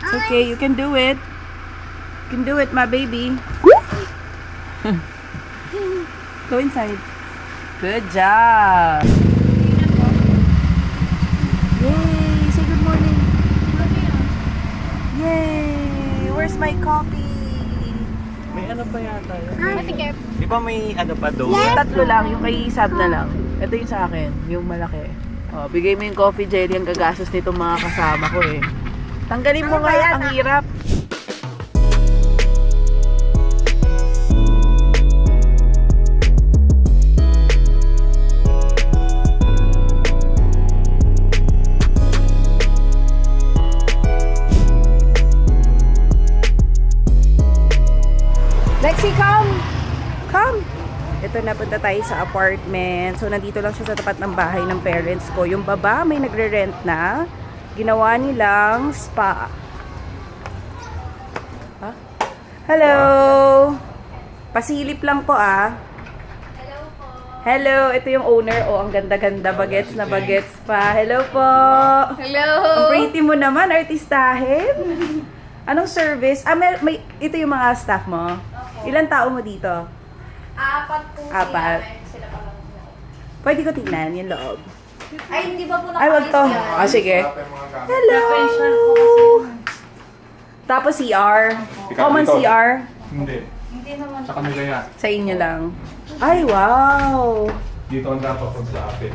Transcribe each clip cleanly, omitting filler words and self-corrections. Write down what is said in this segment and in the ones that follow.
It's okay, you can do it. You can do it, my baby. Go inside. Good job. Yay! Say good morning. Yay! Where's my coffee? May ano pa yata yun? Di ba may ano pa doon? Tatlo lang, yung kay Sab na lang. Ito yung sa akin, yung malaki. Oh, bigay mo yung coffee jelly, ang gagastos nitong mga kasama ko eh. Tanggalin mo nga, ang hirap. Lexi, come! Come! Ito na, punta tayo sa apartment. So, nandito lang siya sa tapat ng bahay ng parents ko. Yung baba, may nagre-rent na. Ginawa nilang spa. Huh? Hello! Pasilip lang po ah. Hello po. Hello! Ito yung owner. Oh, ang ganda-ganda. Bagets na bagets pa. Hello po! Hello! Ang pretty mo naman, artistahin. Anong service? Ah, ito yung mga staff mo? Ilan tao mo dito? Apat po Apat. sila pa lang. Pwede ko tingnan yung loob. Ay, hindi ba po Ay, wag to. yan? Ah, sige. Hello! Tapos CR. Common CR. Hindi. Hindi naman. Sa kanila yan. Sa inyo lang. Ay, wow! Dito ang dapat pag sa atin.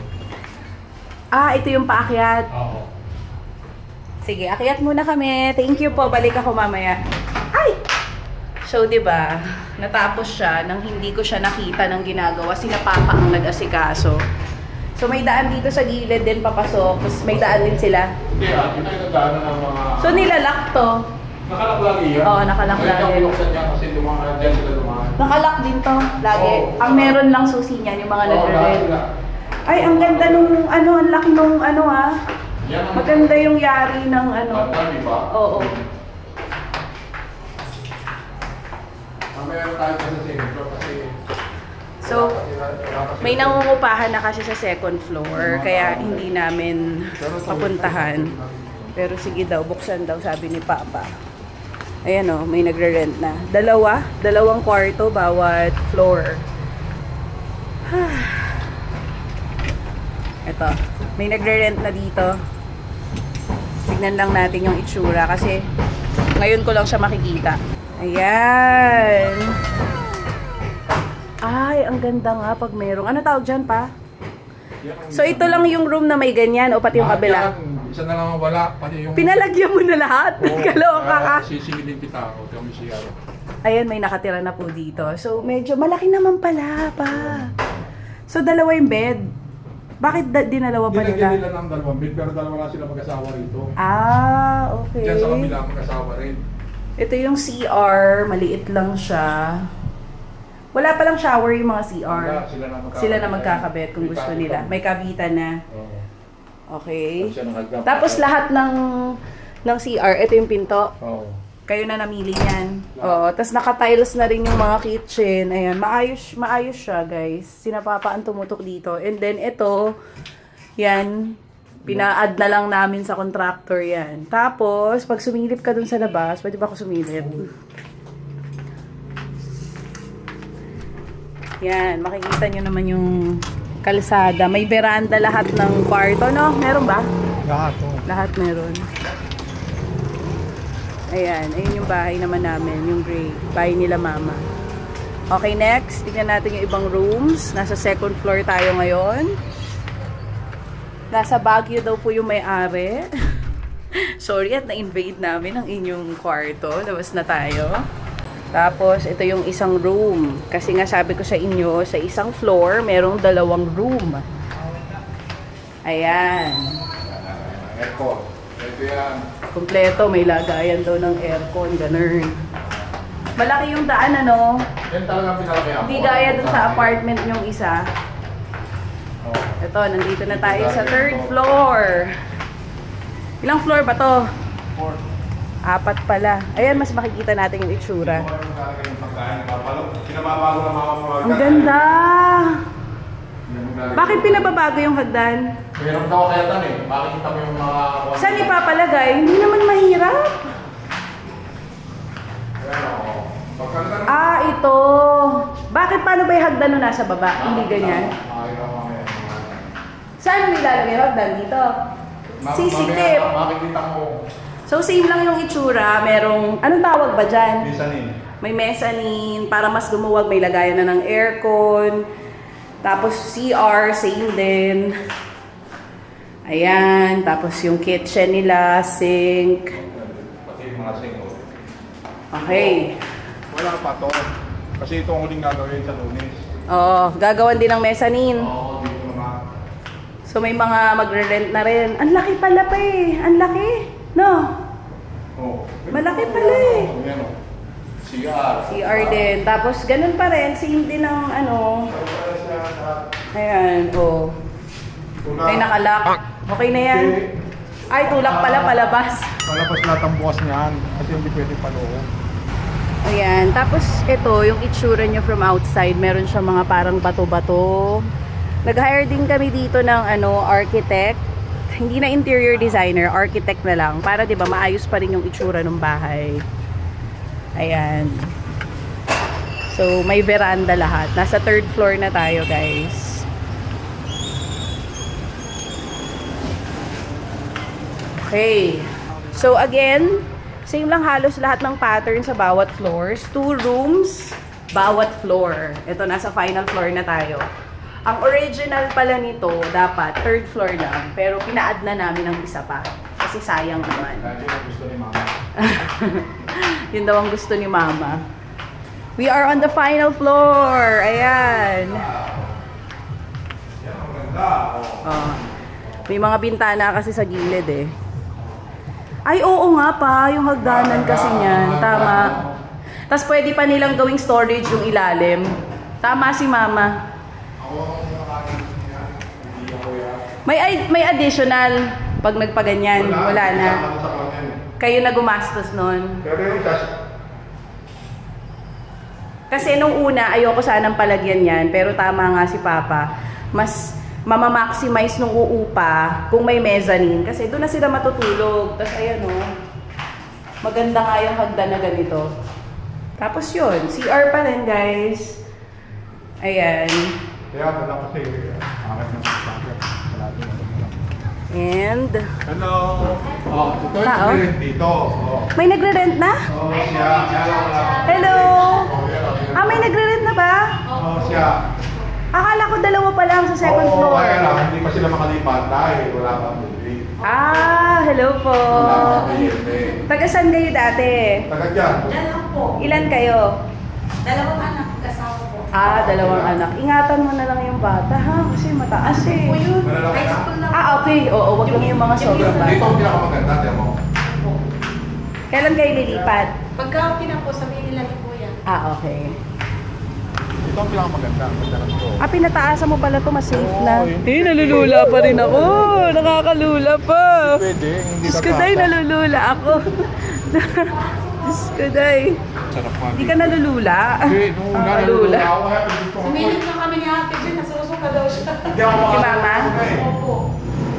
Ah, ito yung paakyat. Oo. Sige, akyat muna kami. Thank you po. Balik ako mamaya. Ay! So, di ba, natapos siya nang hindi ko siya nakita ng ginagawa. Sila Papa ang nag-asikaso. So, may daan dito sa gilid din papasok. Tapos may daan din sila. Hindi ito yung nagdaanan ng mga... So, nilalak to. Nakalak lagi yan. Oo, nakalak lagi. Kaya binuksan niya kasi dumaan dyan sila dumaan. Nakalak din to. Lagi. Oo. Ang meron lang susi niyan, yung mga Oo, lahat nagre-rent. sila. Ay, ang ganda nung, ano, ang laki nung, ano ah. Yan ang... Maganda yung yari ng, ano. Banda, di ba? Oo. Mamaya tayo sa second floor kasi... So, may nangungupahan na kasi sa second floor, kaya hindi namin papuntahan. Pero sige daw, buksan daw, sabi ni Papa. Ayan o, may nagre-rent na. Dalawang kwarto bawat floor. Ito, may nagre-rent na dito. Tignan lang natin yung itsura kasi ngayon ko lang siya makikita. Ayan. Ay, ang ganda nga pag mayroong. Ano tawag dyan pa? So, ito lang yung room na may ganyan o pati yung kabila? Isa na lang ang wala, pati yung... Pinalagyan mo na lahat? Kaloka ka. Sisingilin kita ako, kami siya. Ayan, may nakatira na po dito. So, medyo malaki naman pala pa. So, dalawa yung bed. Bakit dinalawa pa Dinagyan nila? nila ng dalawang bed, pero dalawa lang sila mag-asawa rito. Ah, okay. Diyan sa kabila mag-asawa rin. Ito yung CR. Maliit lang siya. Wala pa lang shower yung mga CR. Wala, Sila na magkakabit kung gusto nila. May kabitan na. Oo. Okay. Siya nakagap- Tapos lahat ng CR, ito yung pinto. Oo. Kayo na namili niyan. Oo. Tapos naka-tiles na rin yung mga kitchen. Ayan. Maayos siya, guys. Sina Papa ang tumutok dito. And then ito, yan. Pina-add na lang namin sa contractor yan. Tapos, pag sumilip ka dun sa labas, pwede ba ako sumilip? Yan, makikita nyo naman yung kalsada. May veranda lahat ng kwarto, no? Meron ba? Lahat, Lahat meron. Ayan, ayun yung bahay naman namin, yung gray. Bahay nila Mama. Okay, next. Tingnan natin yung ibang rooms. Nasa second floor tayo ngayon. Nasa Baguio daw po yung may-ari. Sorry at na-invade namin ang inyong kwarto. Labas na tayo. Tapos, ito yung isang room. Kasi nga sabi ko sa inyo, sa isang floor, merong dalawang room. Ayan. Aircon. Ito yan. Kompleto, may lagayan daw ng aircon, ganun. Malaki yung daan, ano? Yan talaga pinalaki ako. Hindi gaya dun sa apartment yung isa. Ito, nandito na tayo sa third floor. Ilang floor ba to? 4. 4 pala. Ayan, mas makikita natin yung itsura. Ang ganda! Bakit pinababago yung hagdan? Meron daw kaya tan eh. Makikita mo yung mga... Saan ipapalagay? Hindi naman mahirap. Bakit paano ba yung hagdan nung nasa baba? Hindi ganyan. Saan mo ilalagay yung hagdan? Dito? Sisikip. Makikita mo. So, same lang yung itsura. Merong, anong tawag ba dyan? Mezzanine. May mezzanine, para mas lumuwag, may lagayan na ng aircon. Tapos CR, same din. Ayan, tapos yung kitchen nila, sink. Pati yung mga singo. Okay. Wala pa to. Kasi ito ang huling gagawin sa Lunes. Oo, gagawan din ng mezzanine. Oo, dito naman. So may mga magre-rent na rin. Ang laki pala pa eh. Ang laki. No? Oo. Malaki pala eh. Ayan o. CR. CR din. Tapos ganun pa rin. Same din ng ano. Ayan, oh. Ay, nakalak. Okay na yan. Ay, tulak pala palabas. Palabas lahat ang bukas niyan. Kasi hindi pwede paloob. Ayan. Tapos ito, yung itsura nyo from outside. Meron siya mga parang bato-bato. Nag-hire din kami dito ng ano, architect. Hindi na interior designer, architect na lang. Para 'di ba maayos pa rin yung itsura ng bahay. Ayan. So, may veranda lahat. Nasa 3rd floor na tayo, guys. Okay. So, again, same lang halos lahat ng pattern sa bawat floors. 2 rooms, bawat floor. Ito, nasa final floor na tayo. Ang original pala nito, dapat 3rd floor lang. Pero pina-add na namin ng isa pa. Kasi sayang naman. Dahil yung gusto ni Mama. Yun daw ang gusto ni Mama. We are on the final floor. Ayan. Yan ang ganda. Oh. May mga bintana kasi sa gilid eh. Ay, oo nga pa. Yung hagdanan kasi niyan. Tama. Tapos pwede pa nilang gawing storage yung ilalim. Tama si Mama. May additional pag nagpaganyan. Wala na. Kayo na gumastos nun. Pero yung Kasi nung una, ayoko sanang palagyan yan. Pero tama nga si Papa. Mas mamamaximize nung uupa kung may mezzanine. Kasi doon na sila matutulog. Tapos ayan o. Maganda nga yung hagdan na ganito. Tapos yun. CR pa rin, guys. Ayan. kaya wala kasi akit ng sasakyan. And Hello. Oh, ito yung Tao? nag-rent dito. Oh. may nagre-rent na? Oh, siya. Hello! Oh, yan. May nagre-rent na ba? Oh, siya. Akala ko dalawa pa lang sa second Oo, floor. kaya lang, hindi pa sila makalipat dahil wala pang building. Hello po. Wala pang kuryente. Taga saan kayo dati? Taga dyan. Diyan lang po. Ilan kayo? Dalawang anak, kasama po. Dalawang anak. Ingatan mo na lang yung bata ha, kasi mataas eh. Malalaki High na. school lang. Okay. Oo, wag lang yung mga sobrang Dito bata. ang pinakamaganda, tiyan mo. Kailan kayo lilipat? Pagka okay na po, sabihin nila ni Kuya. Okay. Ito ang pinakamaganda. Maganda na ito. Pinataasan mo pala to, mas safe Oo, na. yun. Nalulula pa rin ako. Nakakalula pa. Pwede, hindi Diyos ka ko, day, nalulula ako. Diyos ko, day. Sarap nga. Hindi ka nalulula. Hindi, nung una nalulula ako. Kaya gusto ko. Sumilip na kami ni Ate Jen, nasusuka daw siya. Hindi ako Si Mama? Opo.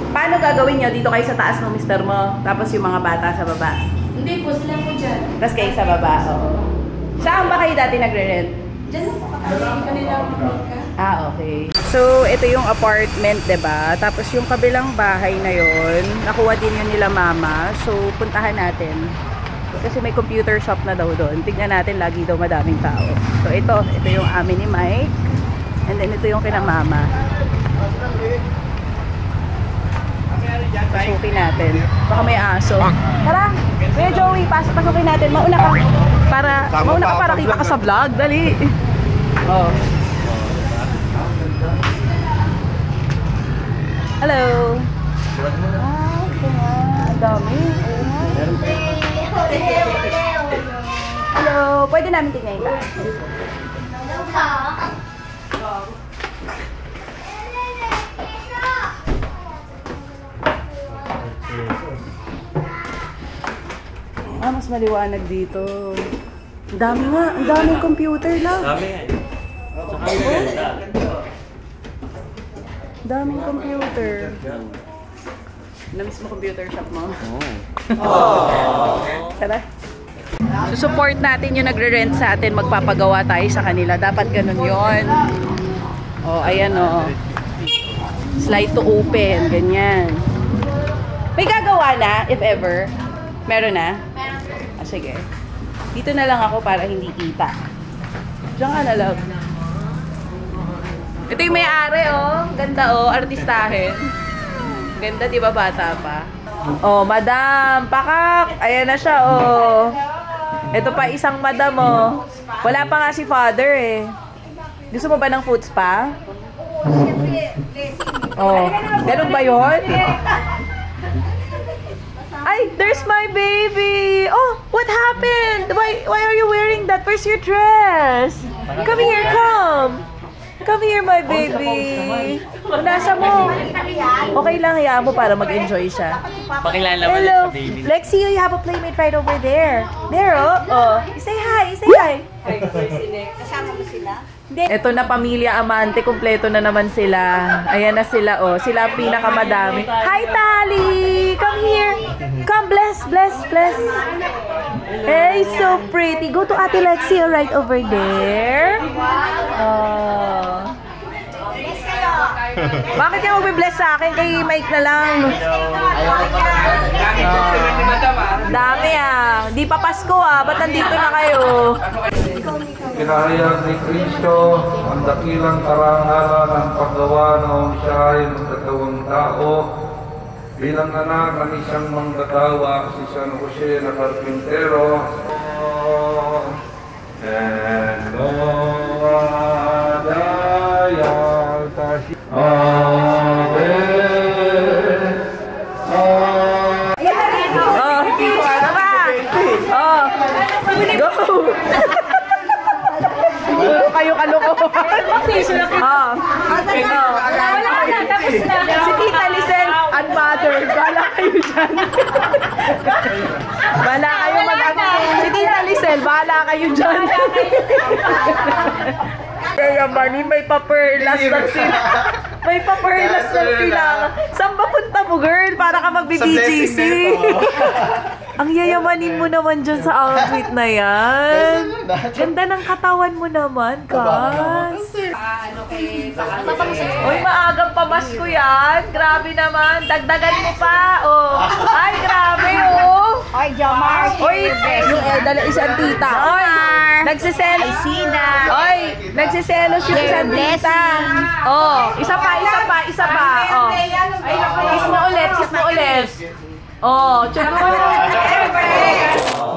Paano gagawin nyo? Dito kayo sa taas ng mister mo, tapos yung mga bata sa baba. Hindi po, sila po dyan. Tapos kayo sa baba, oo. Saan ba kayo dati nagre-rent? Dyan lang po katabi kanila Mika. Okay. So, ito yung apartment, 'di ba? Tapos yung kabilang bahay na yon, nakuha din yun nila Mama. So, puntahan natin. Kasi may computer shop na daw doon. Tignan natin, lagi daw madaming tao. So, ito yung amin ni Mike. And then, ito yung kina Mama. Pasukin natin. Baka may aso. Tara! Kuya Joey, pasukin natin. Mauna ka. Mauna ka para kita ka sa vlog. Dali! Oh. Hello! Okay nga. Ang dami. Hello! Pwede namin tingnan ito. Mas maliwanag dito. Ang dami nga. Ang daming computer lang. Sabi yan. Saka yung ganda. Daming computer. Namiss mo computer shop mo? Oo. Tara. Support natin yung nagre-rent sa atin, magpapagawa tayo sa kanila. Dapat ganun yon. Oh, ayan oh. Slide to open, ganyan. May gagawa na, if ever. Meron na? Ah, sige. Dito na lang ako para hindi kita. Diyan ka na lang. Ito yung may-ari oh. Ganda oh, artistahin. Ganda, di ba, bata pa? Oh, madam, pakak. Ayan na siya oh. Ito pa isang madam oh. Wala pa nga si father eh. Gusto mo ba ng food spa? Oh, ganun ba yun? Ay, there's my baby! Oh, what happened? Why are you wearing that? Where's your dress? Come here, come! Come here, my baby! Nasa mo? Okay lang, hayaan mo para mag-enjoy siya. Pakilala mo Hello! sa baby. Lexi, you have a playmate right over there. There, oh! Oh, say hi! Say hi! Kasama mo sila? Ito na pamilya Amante, kumpleto na naman sila. Ayan na sila, oh. Sila pinakamadami. Hi, Tali! Come here! Come, bless, bless, bless. Hey, so pretty. Go to Ate Lexi, right over there. Oh. Bakit ka mag-bless sa akin? Kay Mike na lang. Dami ah. Di pa Pasko ah. Ba't nandito na kayo? Kinahayag ni Kristo ang dakilang karangalan ng paggawa noong siya ay magkatawang tao bilang anak ng isang manggagawa si San Jose na karpintero. And dayal tashi. Go! Kayo kalokohan. Si Tita Lisel, unbothered. Bala kayo dyan. Bala kayo si Tita Lisel, bala kayo dyan. Kaya mani, may paperlas na sila. May paperlas na sila. Saan ba punta mo, girl? Para ka mag-BBGC. Ang yayamanin mo naman dyan sa outfit na yan. Ganda ng katawan mo naman, Kas. Uy, maagang pamasko yan. Grabe naman. Dagdagan mo pa. Oh. Ay, grabe, oh. Ay, Jomar. Uy, yung isang tita. Uy, nagsiselos. Ay, Sina. Uy, nagsiselos yung isang tita. Oh, isa pa. Oh. Kiss mo ulit. Oh,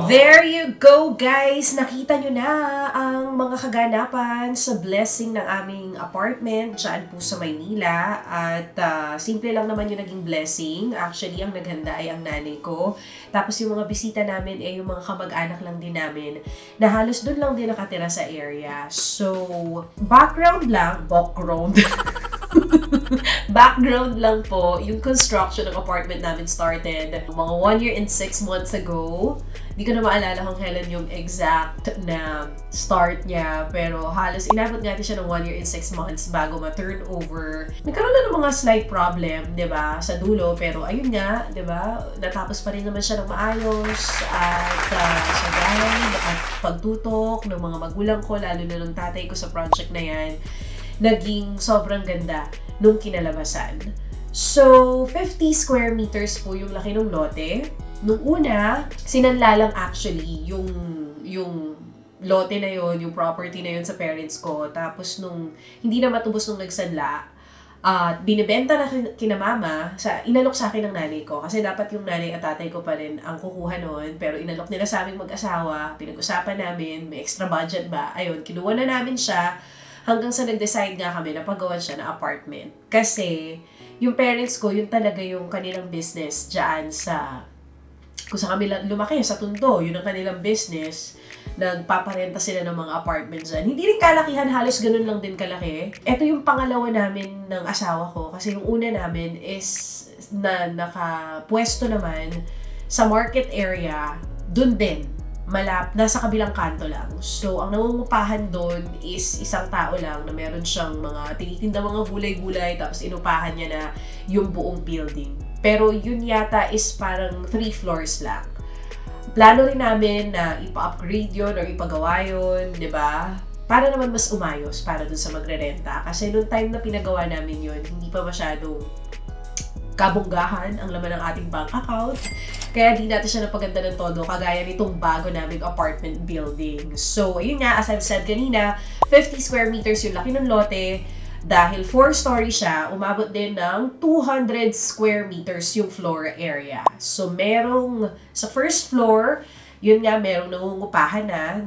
There you go, guys! Nakita nyo na ang mga kaganapan sa blessing ng aming apartment dyan po sa Maynila. At simple lang naman yung naging blessing. Actually, ang naghanda ay ang nanay ko. Tapos yung mga bisita namin ay yung mga kamag-anak lang din namin na halos doon lang din nakatira sa area. So, background lang lang po, yung construction ng apartment namin started mga 1 year and 6 months ago. Hindi ko na maalala kung kailan yung exact na start niya, pero halos inabot natin siya ng 1 year and 6 months bago ma-turn over. Nagkaroon na ng mga slight problem, diba, sa dulo, pero ayun nga, diba, natapos pa rin naman siya ng maayos at sa guide at pagtutok ng mga magulang ko, lalo na ng tatay ko sa project na yan, naging sobrang ganda nung kinalabasan. So, 50 square meters po yung laki ng lote. Nung una, sinanla lang actually yung lote na yon, yung property na yon sa parents ko. Tapos nung hindi na matubos nung nagsanla, binibenta na kina mama, inalok sa akin ng nanay ko. Kasi dapat yung nanay at tatay ko pa rin ang kukuha noon. Pero inalok nila sa aming mag-asawa, pinag-usapan namin, may extra budget ba? Ayun, kinuha na namin siya. Hanggang sa nag-decide nga kami na paggawan siya ng apartment. Kasi, yung parents ko, yun talaga yung kanilang business dyan sa, kung sa kami lumaki, sa Tondo, yun ang kanilang business. Nagpaparenta sila ng mga apartments dyan. Hindi rin kalakihan, halos ganun lang din kalaki. Ito yung pangalawa namin ng asawa ko. Kasi yung una namin is na nakapwesto naman sa market area, dun din. Nasa kabilang kanto lang. So, ang nangungupahan doon is isang tao lang na meron siyang mga tinitinda mga gulay-gulay tapos inupahan niya na yung buong building. Pero yun yata is parang 3 floors lang. plano rin namin na ipa-upgrade yun or ipagawa yun, di ba? Para naman mas umayos para dun sa magre-renta. Kasi nung time na pinagawa namin yun, hindi pa masyadong kabunggahan ang laman ng ating bank account. Kaya di natin siya napaganda ng todo, kagaya nitong bago naming apartment building. So, ayun nga, as I've said kanina, 50 square meters yung laki ng lote. Dahil 4-story siya, umabot din ng 200 square meters yung floor area. So, merong sa first floor, yun nga, merong nangungupahan na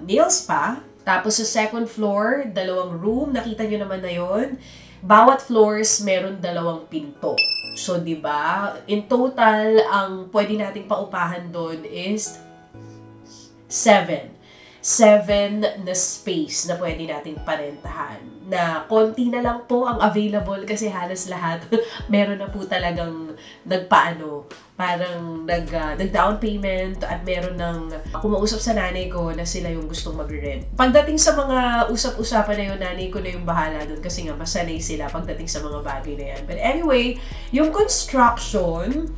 nail spa. Tapos sa second floor, 2 room, nakita nyo naman na yun. Bawat floors, meron 2 pinto. So, di ba? In total, ang pwede nating paupahan doon is 7 na space na pwede nating parentahan. Na konti na lang po ang available kasi halos lahat meron na po talagang parang nag-down payment at meron ng kumausap sa nanay ko na sila yung gustong mag-rent. Pagdating sa mga usap-usapan na yun, nanay ko na yung bahala doon kasi nga masanay sila pagdating sa mga bagay na yan. But anyway, yung construction,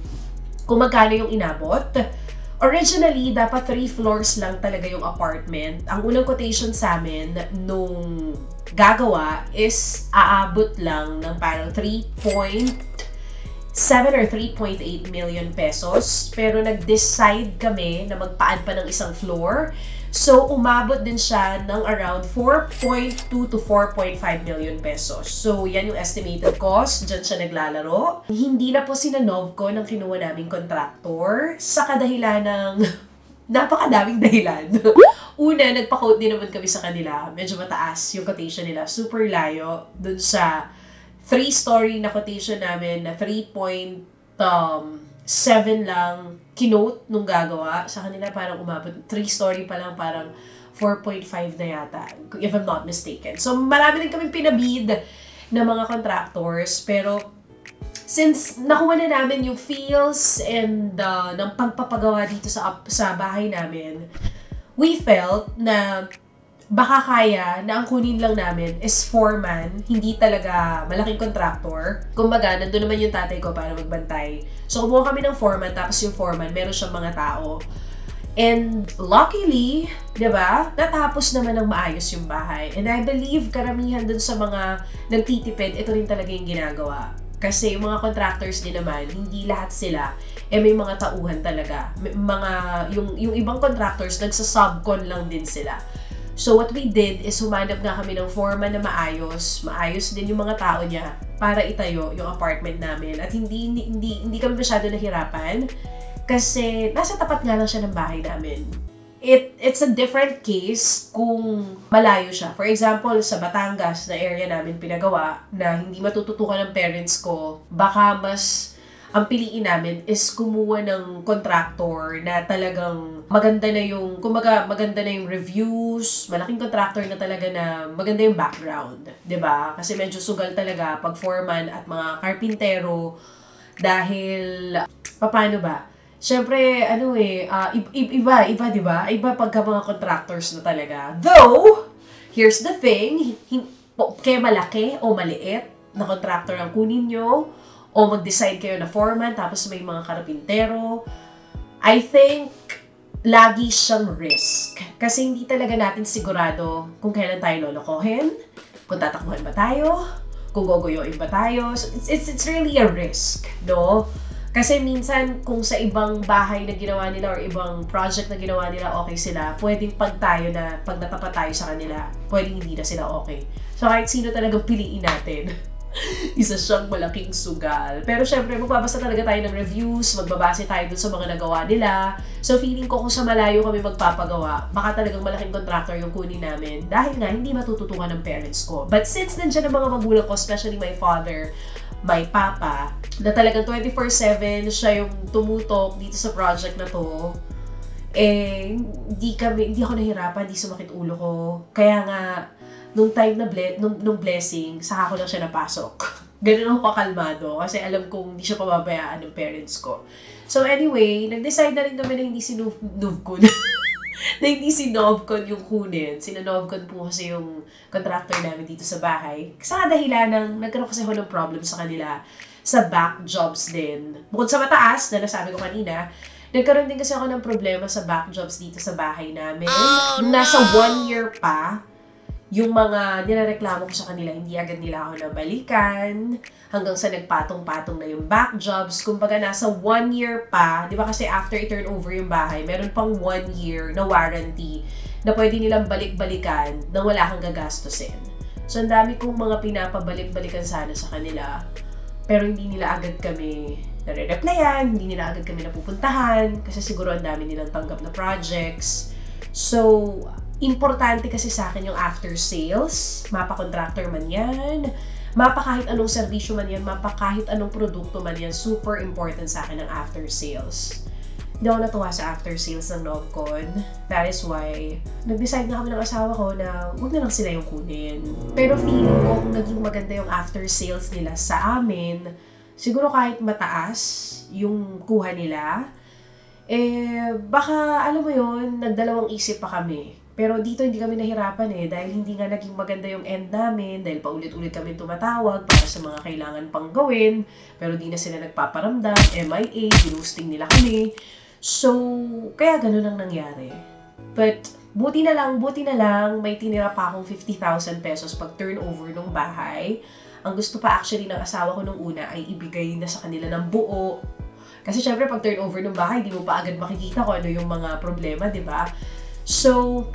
kung magkano yung inabot, originally, dapat 3 floors lang talaga yung apartment. Ang unang quotation sa amin nung gagawa is aabot lang ng parang 3.7 or 3.8 million pesos. Pero nag-decide kami na magpaan pa ng isang floor. So, umabot din siya ng around 4.2 to 4.5 million pesos. So, yan yung estimated cost. Diyan siya naglalaro. Hindi na po sinanovco ng kinuha naming contractor sa kadahilan ng napakadaming dahilan. Una, nagpa-quote din naman kami sa kanila. Medyo mataas yung quotation nila. Super layo. Dun sa 3-story na quotation namin na 3.7 lang kinote nung gagawa. Sa kanila parang umabot 3-story pa lang, parang 4.5 na yata, if I'm not mistaken. So, marami din kaming pinabid na mga contractors, pero since nakuha na namin yung feels and ng pagpapagawa dito sa bahay namin, we felt na baka kaya na ang kunin lang namin is foreman, hindi talaga malaking contractor. Kumbaga, nandun naman yung tatay ko para magbantay. So, kumuha kami ng foreman, tapos yung foreman, meron siyang mga tao. And luckily, di ba, natapos naman ng maayos yung bahay. And I believe karamihan dun sa mga nagtitipid, ito rin talaga yung ginagawa. Kasi yung mga contractors din naman, hindi lahat sila, may mga tauhan talaga. Yung ibang contractors, nagsa-subcon lang din sila. So, what we did is humanap nga kami ng foreman na maayos. Maayos din yung mga tao niya para itayo yung apartment namin. At hindi kami masyado nahirapan kasi nasa tapat nga lang siya ng bahay namin. It's a different case kung malayo siya. For example, sa Batangas na area namin pinagawa na hindi matututukan ng parents ko, baka mas ang piliin namin is kumuha ng contractor na talagang maganda na yung, kumbaga maganda na yung reviews, malaking contractor na talaga na maganda yung background, 'di ba? Kasi medyo sugal talaga pag foreman at mga karpintero dahil paano ba? Siyempre, iba, 'di ba? Iba pagka mga contractors na talaga. Though, here's the thing, kaya malaki o maliit na contractor ang kunin nyo, o mag-decide kayo na foreman, tapos may mga karpintero, I think, lagi siyang risk. Kasi hindi talaga natin sigurado kung kailan tayo lolokohin, kung tatakbuhan ba tayo, kung guguyoin ba tayo. So it's really a risk, no? Kasi minsan, kung sa ibang bahay na ginawa nila or ibang project na ginawa nila, okay sila, pwedeng pag natapat tayo sa kanila, pwedeng hindi na sila okay. So kahit sino talagang piliin natin, isa siyang malaking sugal. Pero syempre, magbabasa talaga tayo ng reviews, magbabase tayo dun sa mga nagawa nila. So feeling ko kung sa malayo kami magpapagawa, baka talagang malaking contractor yung kunin namin dahil nga hindi matututukan ng parents ko. But since nandiyan ang mga magulang ko, especially my father, my papa, na talagang 24/7 siya yung tumutok dito sa project na to, hindi ako nahirapan, hindi sumakit ulo ko. Kaya nga, nung time na nung blessing, saka ko lang siya napasok. Ganun ako kakalmado kasi alam kong hindi siya pababayaan ng parents ko. So anyway, nag-decide na rin kami na hindi sinovcon. Na hindi sinovcon yung kunin. Sinovcon po kasi yung contractor namin dito sa bahay. Sa dahilan ng nagkaroon kasi ako ng problem sa kanila sa back jobs din. Bukod sa mataas, na nasabi ko kanina, Nagkaroon din kasi ako ng problema sa back jobs dito sa bahay namin. Nasa 1 year pa, yung mga nilareklamo ko sa kanila, hindi agad nila ako nabalikan. Hanggang sa nagpatong-patong na yung back jobs. Kumbaga nasa 1 year pa, di ba kasi after i-turn over yung bahay, meron pang 1 year na warranty na pwede nilang balik-balikan na wala kang gagastusin. So, ang dami kong mga pinapabalik-balikan sana sa kanila. Pero hindi nila agad kami nare-replyan, hindi nila agad kami napupuntahan, kasi siguro ang dami nilang tanggap na projects. So, importante kasi sa akin yung after sales. Mapa-contractor man yan, mapa kahit anong serbisyo man yan, mapa kahit anong produkto man yan, super important sa akin ang after sales. Hindi ako natuwa sa after sales ng Novcon. That is why, nag-decide na kami ng asawa ko na huwag na lang sila yung kunin. Pero feeling ko kung naging maganda yung after sales nila sa amin, siguro kahit mataas yung kuha nila, baka, alam mo yun, nagdalawang isip pa kami. Pero dito hindi kami nahirapan dahil hindi nga naging maganda yung end namin, dahil paulit-ulit kami tumatawag para sa mga kailangan pang gawin, pero di na sila nagpaparamdam, MIA, ginusting nila kami. So, kaya ganun ang nangyari. But, buti na lang, may tinira pa akong 50,000 pesos pag turnover ng bahay. Ang gusto pa actually ng asawa ko nung una ay ibigay na sa kanila ng buo. Kasi syempre pag turnover ng bahay, di mo pa agad makikita kung ano yung mga problema, di ba? So,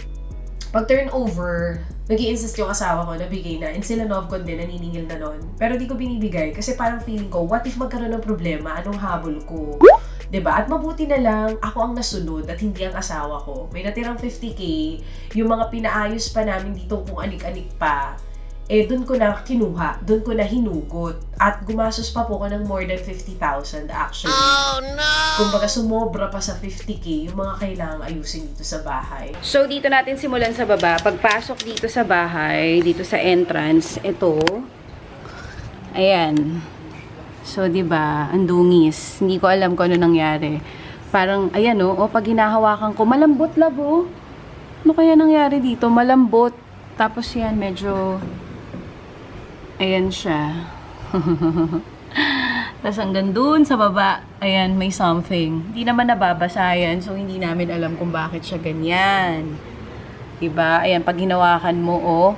pag turnover, nag-i-insist yung asawa ko na bigay na. And sila Novcon din, naniningil na nun. Pero di ko binibigay kasi parang feeling ko, what if magkaroon ng problema? Anong habol ko? Diba? At mabuti na lang, ako ang nasunod at hindi ang asawa ko. May natirang 50K, yung mga pinaayos pa namin dito kung anik-anik pa, dun ko na kinuha, dun ko na hinugot. At gumastos pa po ko ng more than 50,000 actually. Oh no! Kumbaga sumobra pa sa 50K yung mga kailangang ayusin dito sa bahay. So, dito natin simulan sa baba. Pagpasok dito sa bahay, dito sa entrance, ito. Ayan. So, diba, ang dungis. Hindi ko alam kung ano nangyari. Parang, ayan pag hinahawakan ko, malambot labo. Ano kaya nangyari dito? Malambot. Tapos yan, medyo, ayan siya. Tapos hanggang dun sa baba, ayan, may something. Hindi naman nababasa yan, so hindi namin alam kung bakit siya ganyan. Diba? Ayan, pag hinawakan mo,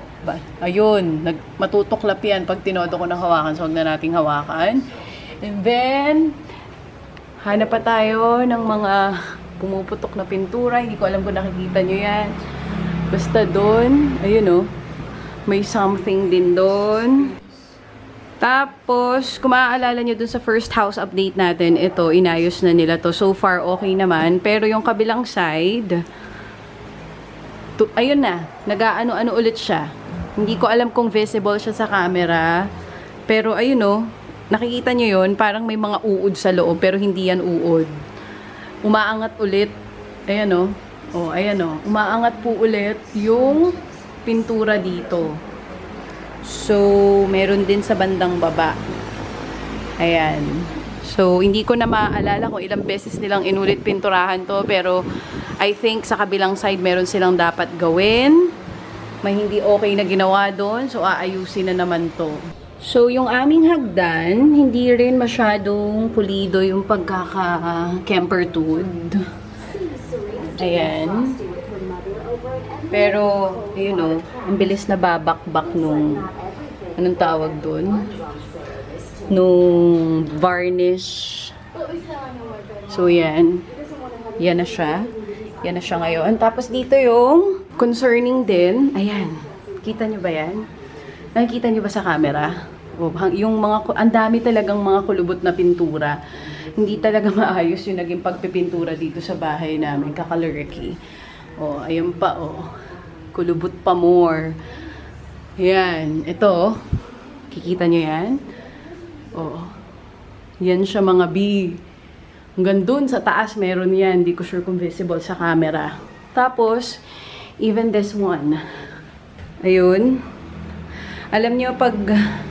ayun, matutuklap yan pag tinodo ko ng hawakan, so huwag na nating hawakan. And then, hanap pa tayo ng mga pumuputok na pintura. Hindi ko alam kung nakikita nyo yan. Basta doon, ayun may something din doon. Tapos, kung maaalala nyo dun sa first house update natin, ito, inayos na nila to. So far, okay naman. Pero yung kabilang side, ayun na, nag-aano-ano ulit siya. Hindi ko alam kung visible siya sa camera. Pero ayun nakikita nyo yun, parang may mga uod sa loob, pero hindi yan uod. Umaangat ulit. Ayan ayan umaangat po ulit yung pintura dito. So, meron din sa bandang baba. Ayan. So, hindi ko na maaalala kung ilang beses nilang inulit pinturahan to, pero I think sa kabilang side meron silang dapat gawin. May hindi okay na ginawa doon, so aayusin na naman to. So, yung aming hagdan, hindi rin masyadong pulido yung pagkaka-camper tooth. Ayan. Pero, ang bilis na babakbak nung, anong tawag doon? Nung varnish. So, yan. Yan na siya. Yan na siya ngayon. Tapos, dito yung concerning din. Ayan. Kita nyo ba yan? Nakikita nyo ba sa camera? Yung mga, ang dami talagang mga kulubot na pintura. Hindi talaga maayos yung naging pagpipintura dito sa bahay namin. Kakaluriki. Ayan pa, kulubot pa more. Yan. Ito, kikita nyo yan? Yan siya mga B. Hanggang dun sa taas meron yan. Hindi ko sure kung visible sa camera. Tapos, even this one. Ayun. Alam nyo, pag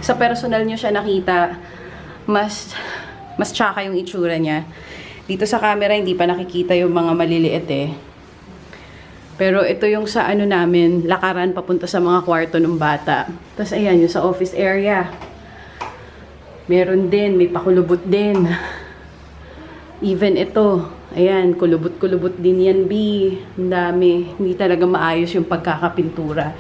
sa personal nyo siya nakita, mas tsaka yung itsura niya. Dito sa camera, hindi pa nakikita yung mga maliliit Pero ito yung sa namin, lakaran papunta sa mga kwarto ng bata. Tapos ayan, yung sa office area. Meron din, may pakulubot din. Even ito, Ayan, kulubot-kulubot din yan, B. Ang dami. Hindi talaga maayos yung pagkakapintura.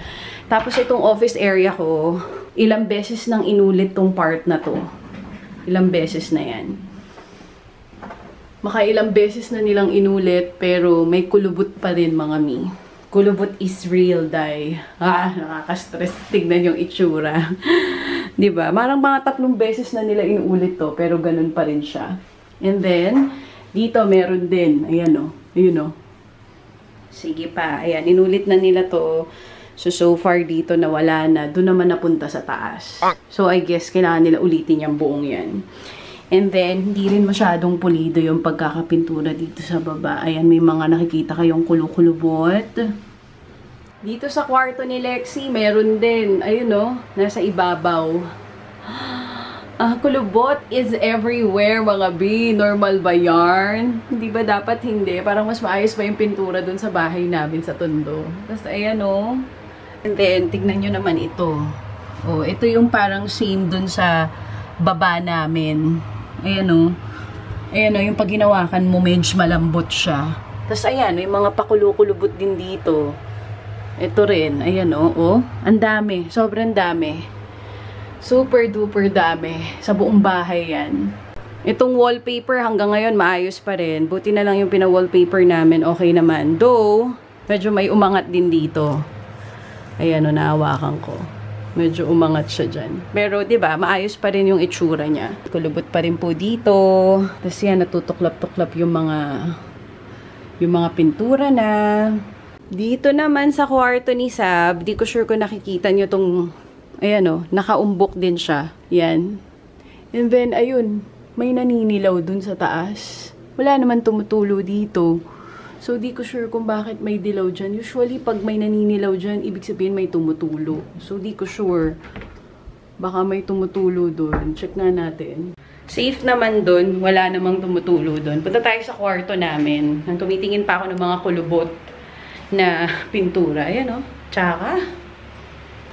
Tapos itong office area ko, ilang beses nang inulit tong part na to. Ilang beses na yan. Makailang beses na nilang inulit, pero may kulubot pa rin, mga mi. Kulubot is real, day. Nakaka-stress. Tignan yung itsura. Diba? Marang mga 3 beses na nila inuulit to, pero ganun pa rin siya. And then, dito meron din. Ayan o. Ayun o. Sige pa. Ayan, inulit na nila to. So far dito na wala na. Doon naman napunta sa taas. So, I guess, kailangan nila ulitin yung buong yan. And then, hindi rin masyadong pulido yung pagkakapintura dito sa baba. Ayan, may mga nakikita kayong kulukulubot. Dito sa kwarto ni Lexi, meron din. Ayun o, nasa ibabaw. Kulubot is everywhere, mga B. Normal ba yarn? Hindi ba dapat hindi? Parang mas maayos pa yung pintura dun sa bahay namin sa Tondo. Tapos, ayan o. And then, tignan nyo naman ito. Oh, ito yung parang same dun sa baba namin. Ayan o. Ayan o, yung pag hinawakan mo, medyo malambot siya. Tapos, ayan, yung mga pakulukulubot din dito. Ito rin. Ayan o. Oh, ang dami. Sobrang dami. Super duper dami. Sa buong bahay yan. Itong wallpaper hanggang ngayon maayos pa rin. Buti na lang yung pina-wallpaper namin. Okay naman. Though, medyo may umangat din dito. Ayan o, nahawakan ko. Medyo umangat siya dyan. Pero, diba, maayos pa rin yung itsura niya. Kulubot pa rin po dito. Tapos yan, natutuklap-tuklap yung mga pintura na. Dito naman sa kwarto ni Sab, di ko sure kung nakikita nyo tong, ayan o, nakaumbok din siya. Yan. And then, ayun, may naninilaw dun sa taas. Wala naman tumutulo dito. So, di ko sure kung bakit may dilaw dyan. Usually, pag may naninilaw dyan, ibig sabihin may tumutulo. So, di ko sure. Baka may tumutulo dun. Check na natin. Safe naman dun. Wala namang tumutulo dun. Punta tayo sa kwarto namin. Nang tumitingin pa ako ng mga kulubot na pintura. Ayan o. Tsaka.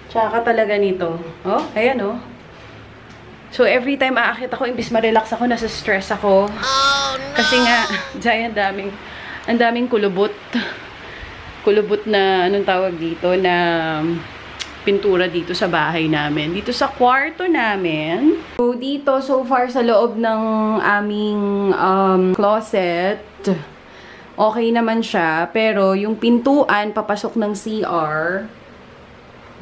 Tsaka talaga nito. Oh, ayan o. So, every time aakit ako, imbis ma-relax ako, nasa stress ako. Oh, no! Kasi nga, dyan ang daming kulubot. Kulubot na, anong tawag dito, na pintura dito sa bahay namin. Dito sa kwarto namin. So, dito, so far, sa loob ng aming closet, okay naman siya. Pero, yung pintuan, papasok ng CR,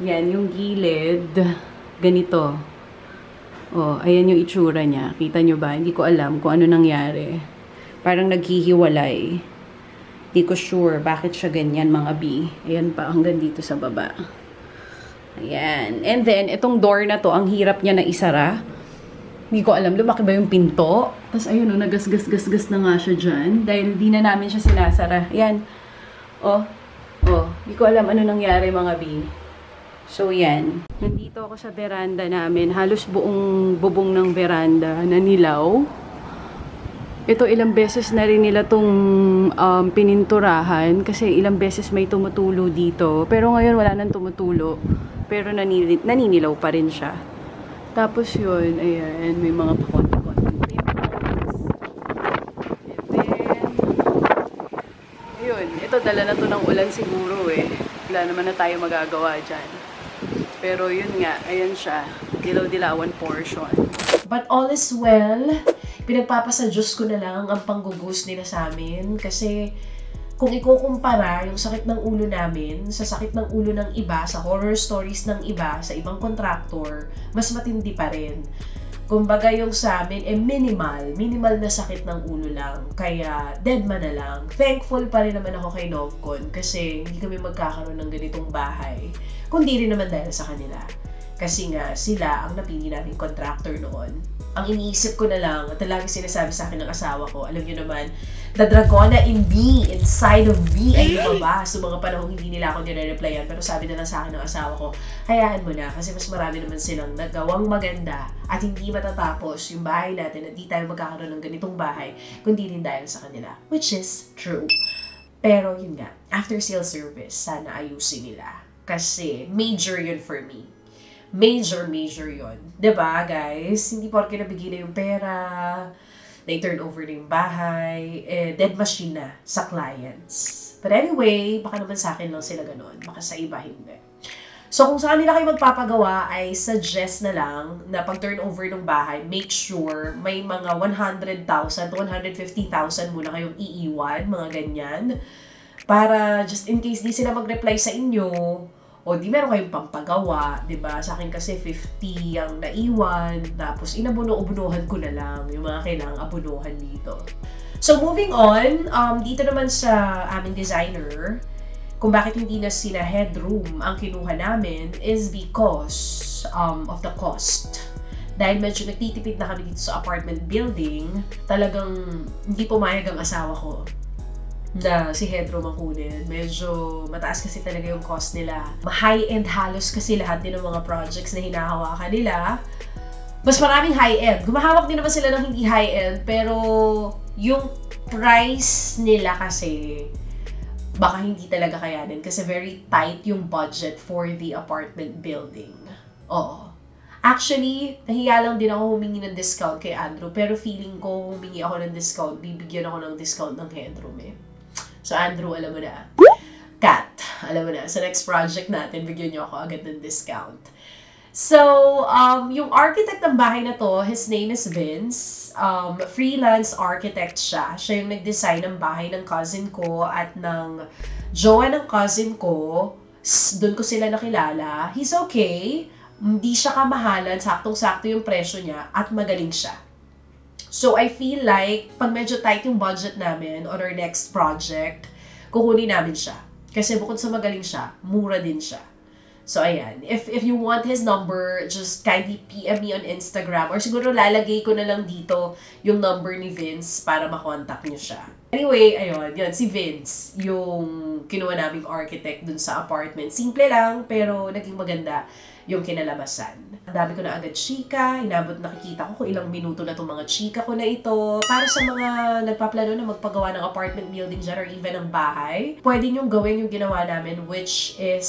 yan, yung gilid, ganito. Oh, ayan yung itsura niya. Kita nyo ba? Hindi ko alam kung ano nangyari. Parang naghihiwalay. Hindi ko sure bakit siya ganyan, mga B. Ayan pa, hanggang dito sa baba. Ayan. And then, itong door na to, ang hirap niya na isara. Hindi ko alam, lumaki ba yung pinto? Tapos, ayun o, nagasgas-gasgas na nga siya dyan. Dahil di na namin siya sinasara. Ayan. Oh. Oh. Hindi ko alam ano nangyari, mga B. So, yan. Nandito ako sa veranda namin. Halos buong bubong ng veranda na nilaw. Ito, ilang beses na rin nila itong pininturahan. Kasi ilang beses may tumutulo dito. Pero ngayon, wala nang tumutulo. Pero naninilaw pa rin siya. Tapos yun, ayan, may mga pakonti-konti pimples. And then, yun, ito, dala na to ng ulan siguro eh. Wala naman na tayo magagawa dyan. Pero yun nga, ayan siya. Dilaw-dilawan portion. But all is well. Pinagpapasa Diyos ko na lang ang panggugos nila sa amin. Kasi kung ikukumpara yung sakit ng ulo namin sa sakit ng ulo ng iba, sa horror stories ng iba, sa ibang contractor, mas matindi pa rin. Kumbaga yung sa amin, minimal na sakit ng ulo lang. Kaya, dead man na lang. Thankful pa rin naman ako kay Novcon kasi hindi kami magkakaroon ng ganitong bahay. Kundi rin naman dahil sa kanila. Kasi nga, sila ang napili nating contractor noon. Ang iniisip ko na lang, at lagi sinasabi sa akin ng asawa ko, alam nyo naman, the Dragona in me, inside of me, ay lumabas. So mga panahong hindi nila ako nire-replyan, pero sabi na lang sa akin ng asawa ko, hayaan mo na, kasi mas marami naman silang nagawang maganda at hindi matatapos yung bahay natin at di tayo magkakaroon ng ganitong bahay, kundi rin dahil sa kanila. Which is true. Pero yun nga, after sale service, sana ayusin nila. Kasi major yun for me. Major yun. Diba, guys? Hindi porke nabigay na yung pera, na-turn over na yung bahay, dead machine na sa clients. But anyway, baka naman sa akin lang sila ganun, baka sa iba hindi. So, kung sa kanila kayo magpapagawa, ay suggest na lang na pag turnover ng bahay, make sure may mga 100,000 to 150,000 muna kayong iiwan, mga ganyan. Para just in case di sila mag-reply sa inyo, o di meron kayong pampagawa, diba? Sa akin kasi 50 ang naiwan, tapos inabuno-ubunuhan ko na lang yung mga kailangang abunuhan dito. So, moving on, dito naman sa aming designer, kung bakit hindi na sila headroom ang kinuha namin is because of the cost. Dahil medyo nagtitipid na kami dito sa apartment building, talagang hindi pumayag ang asawa ko na si headroom ang kunin. Medyo mataas kasi talaga yung cost nila. Ma-high-end halos kasi lahat din ng mga projects na hinahawakan nila. Mas maraming high-end. Gumahawak din naman sila ng hindi high-end, pero yung price nila kasi baka hindi talaga kayanin kasi very tight yung budget for the apartment building. Oo. Actually, nahiya lang din ako humingi ng discount kay Andrew, pero feeling ko humingi ako ng discount, bibigyan ako ng discount ng headroom eh. So Andrew, alam mo na. Kat, alam mo na, sa next project natin, bigyan niyo ako agad ng discount. So, yung architect ng bahay na to, his name is Vince. Freelance architect siya. Siya yung nag-design ng bahay ng cousin ko at ng jowa ng cousin ko. Doon ko sila nakilala. He's okay. Hindi siya kamahalan. Saktong-sakto yung presyo niya at magaling siya. So, I feel like pag medyo tight yung budget namin on our next project, kukunin namin siya. Kasi bukod sa magaling siya, mura din siya. So, ayan. If you want his number, just kindly PM me on Instagram. Or siguro lalagay ko na lang dito yung number ni Vince para makontak niyo siya. Anyway, ayun. Yun, si Vince, yung kinuha naming architect dun sa apartment. Simple lang, pero naging maganda yung kinalabasan. Ang dami ko na agad chika. Inabot nakikita ko kung ilang minuto na itong mga chika ko na ito. Para sa mga nagpaplano na magpagawa ng apartment building dyan or even ng bahay, pwede nyo gawin yung ginawa namin, which is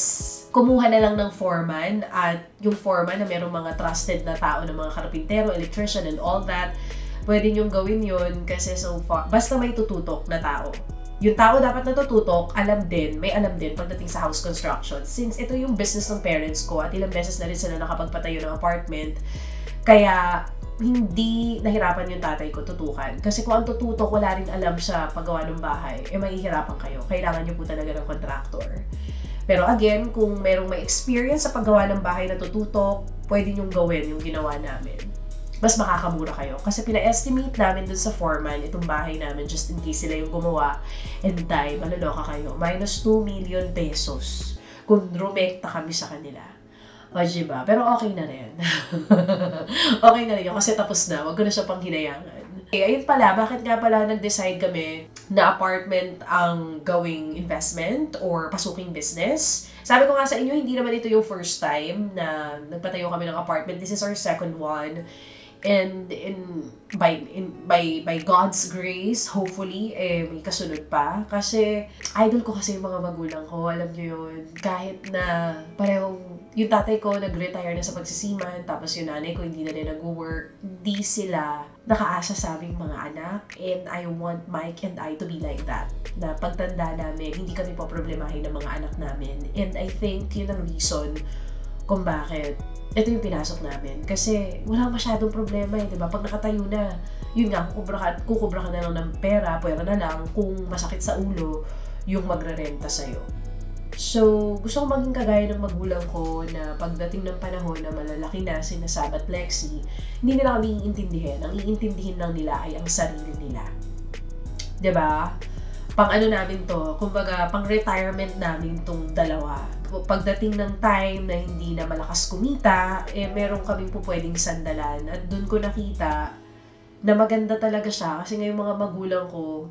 kumuha na lang ng foreman at yung foreman na merong mga trusted na tao ng mga karpintero, electrician, and all that, pwede nyo gawin yun kasi so far, basta may tututok na tao. Yung tao dapat natututok, may alam din pagdating sa house construction. Since ito yung business ng parents ko at ilang beses na rin sila nakapagpatayo ng apartment, kaya hindi nahirapan yung tatay ko tutukan. Kasi kung ang tututok, wala rin alam sa paggawa ng bahay, mahihirapan kayo. Kailangan nyo po talaga ng contractor. Pero again, kung merong may experience sa paggawa ng bahay na tututok, pwede nyong gawin yung ginawa namin. Mas makakamura kayo. Kasi pina-estimate namin dun sa foreman itong bahay namin just in case sila yung gumawa. And die, malaloka kayo. Minus 2 million pesos kung rumekta kami sa kanila. O, diba? Pero okay na rin. Okay na rin yun kasi tapos na. Wag ko na siya pang hinayangan. Okay, ayun pala, bakit nga pala nag-decide kami na apartment ang gawing investment or pasuking business? Sabi ko nga sa inyo, hindi naman ito yung first time na nagpatayo kami ng apartment. This is our second one. And by God's grace, hopefully, may kasunod pa. Kasi, idol ko kasi yung mga magulang ko. Alam nyo yun, kahit na parehong, yung tatay ko nag-retire na sa pagsisiman, tapos yung nanay ko hindi na din nag-work, hindi sila nakaasa sa aming mga anak. And I want Mike and I to be like that. Na pagtanda namin, hindi kami poproblemahin ng mga anak namin. And I think yun ang reason kung bakit ito yung pinasok namin. Kasi wala masyadong problema eh, diba? Pag nakatayo na, yun nga, kukubra ka na lang ng pera na lang kung masakit sa ulo yung magre-renta sa'yo. So, gusto ko maging kagaya ng magulang ko na pagdating ng panahon na malalaki na sina Sab at Lexi, hindi nila kami iintindihin. Ang iintindihin lang nila ay ang sarili nila. Diba? Pang ano namin to, kumbaga, pang retirement namin tong dalawa. Pagdating ng time na hindi na malakas kumita, meron kaming pwedeng sandalan. At doon ko nakita na maganda talaga siya. Kasi ngayong mga magulang ko,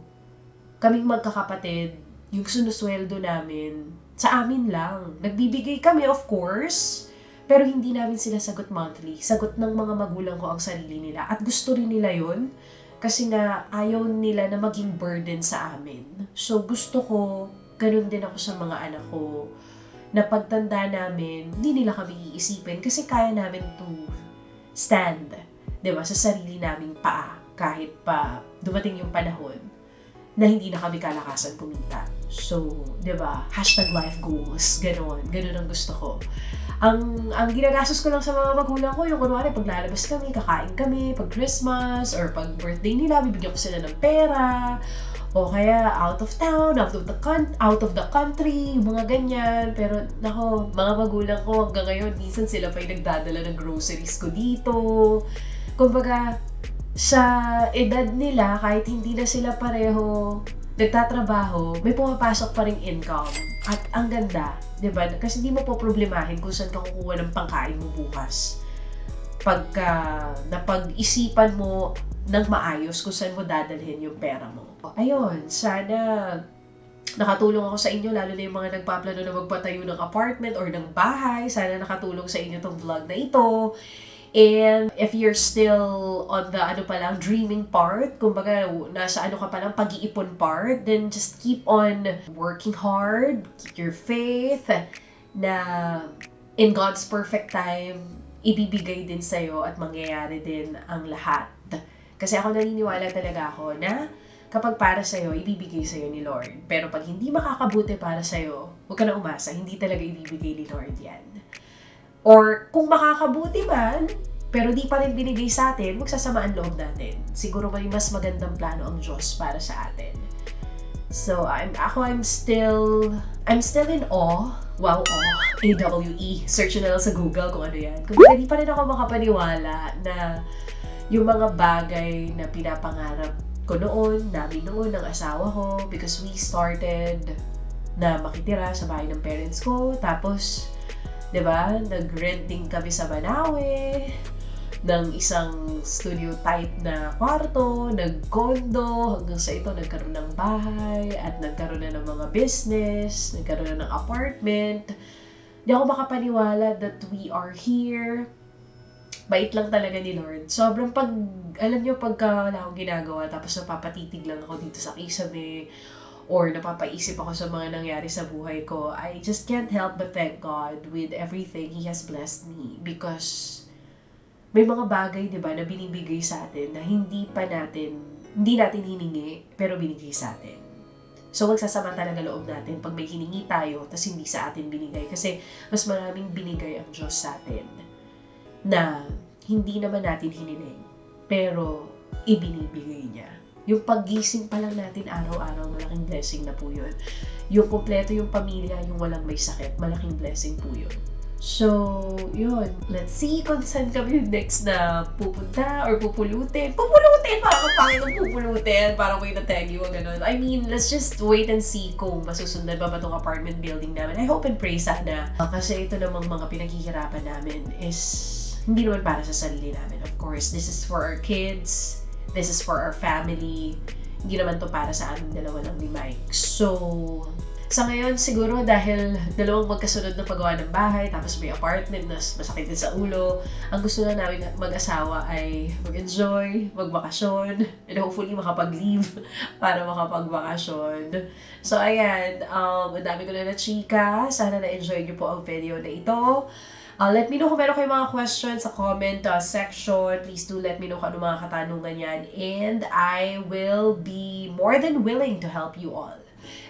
kaming magkakapatid, yung sinusweldo namin, sa amin lang. Nagbibigay kami, of course, pero hindi namin sila sagot monthly. Sagot ng mga magulang ko ang sarili nila. At gusto rin nila yun. Kasi nga, ayaw nila na maging burden sa amin. So, gusto ko, ganun din ako sa mga anak ko, na pagtanda namin, hindi nila kami iisipin kasi kaya namin to stand, diba, sa sarili naming paa. kahit pa dumating yung panahon na hindi na kami kalakasan kumita. So, di ba? #life goals. Ganon ang gusto ko. Ang ginagastos ko lang sa mga magulang ko, yung kunwari, pag lalabas kami, kakain kami, pag Christmas, or pag birthday nila, bibigyan ko sila ng pera, o kaya out of town, out of the country, mga ganyan. Pero, nako, mga magulang ko hanggang ngayon, minsan sila pa yung nagdadala ng groceries ko dito. Kumbaga, sa edad nila, kahit hindi na sila pareho nagtatrabaho, may pumapasok pa ring income. At ang ganda, di ba? Kasi hindi mo po problemahin kung saan ka kukuha ng pangkain mo bukas. Pagka napag-isipan mo ng maayos kung saan mo dadalhin yung pera mo. Ayun, sana nakatulong ako sa inyo, lalo na yung mga nagpaplano na magpatayo ng apartment or ng bahay. Sana nakatulong sa inyo tong vlog na ito. And if you're still on the dreaming part, kumbaga nasa ka palang pag-iipon part, then just keep on working hard, keep your faith na in God's perfect time, ibibigay din sa'yo at mangyayari din ang lahat. Kasi ako naniniwala talaga ako na kapag para sa'yo, ibibigay sa'yo ni Lord. Pero pag hindi makakabuti para sa'yo, huwag ka na umasa, hindi talaga ibibigay ni Lord yan. Or kung makakabuti man, pero di pa rin binigay sa atin, magsasama ang loob natin. Siguro may mas magandang plano ang Diyos para sa atin. So, I'm still in awe. Wow, awe. A-W-E. Search na lang sa Google kung ano yan. Kung di pa rin ako makapaniwala na yung mga bagay na pinapangarap ko namin noon, ng asawa ko, because we started na makitira sa bahay ng parents ko. Tapos, diba, nag-renting kami sa Banawe ng isang studio type na kwarto, nag-condo, hanggang sa ito nagkaroon ng bahay, at nagkaroon na ng mga business, nagkaroon na ng apartment. Hindi ako makapaniwala that we are here. Bait lang talaga ni Lord. Sobrang alam nyo, pagka wala akong ginagawa, tapos napapatitig lang ako dito sa kisame, or napapaisip ako sa mga nangyari sa buhay ko, I just can't help but thank God with everything He has blessed me. Because may mga bagay, di ba, na binibigay sa atin na hindi natin hiningi, pero binigay sa atin. So, magsasama talaga loob natin pag may hiningi tayo, tas hindi sa atin binigay. Kasi mas maraming binigay ang Diyos sa atin na hindi naman natin hiniling, pero ibinibigay niya. Yung paggising pa lang natin araw-araw, malaking blessing na po yun. Yung kompleto yung pamilya, yung walang may sakit, malaking blessing po yun. So, yun. Let's see kung saan kami next na pupunta or pupulutin. Pupulutin! Parang pangit ng pupulutin. Parang may natagi o gano'n. I mean, let's just wait and see kung masusundan ba itong apartment building namin. I hope and pray sana. Kasi ito namang mga pinaghihirapan namin is hindi naman para sa sarili namin. Of course, this is for our kids. This is for our family. Hindi naman to para sa aming dalawa lang ni Mike. So, sa ngayon, siguro dahil dalawang magkasunod na paggawa ng bahay, tapos may apartment na masakit din sa ulo, ang gusto na namin mag-asawa ay mag-enjoy, magbakasyon, and hopefully makapag-leave para makapagbakasyon. So, ayan, ang dami ko na chika. Sana na-enjoy niyo po ang video na ito. Let me know kung meron kayong mga questions sa comment section. Please do let me know kung ano mga katanungan yan. And I will be more than willing to help you all.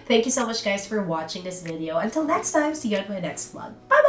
Thank you so much, guys, for watching this video. Until next time, see you on my next vlog. Bye!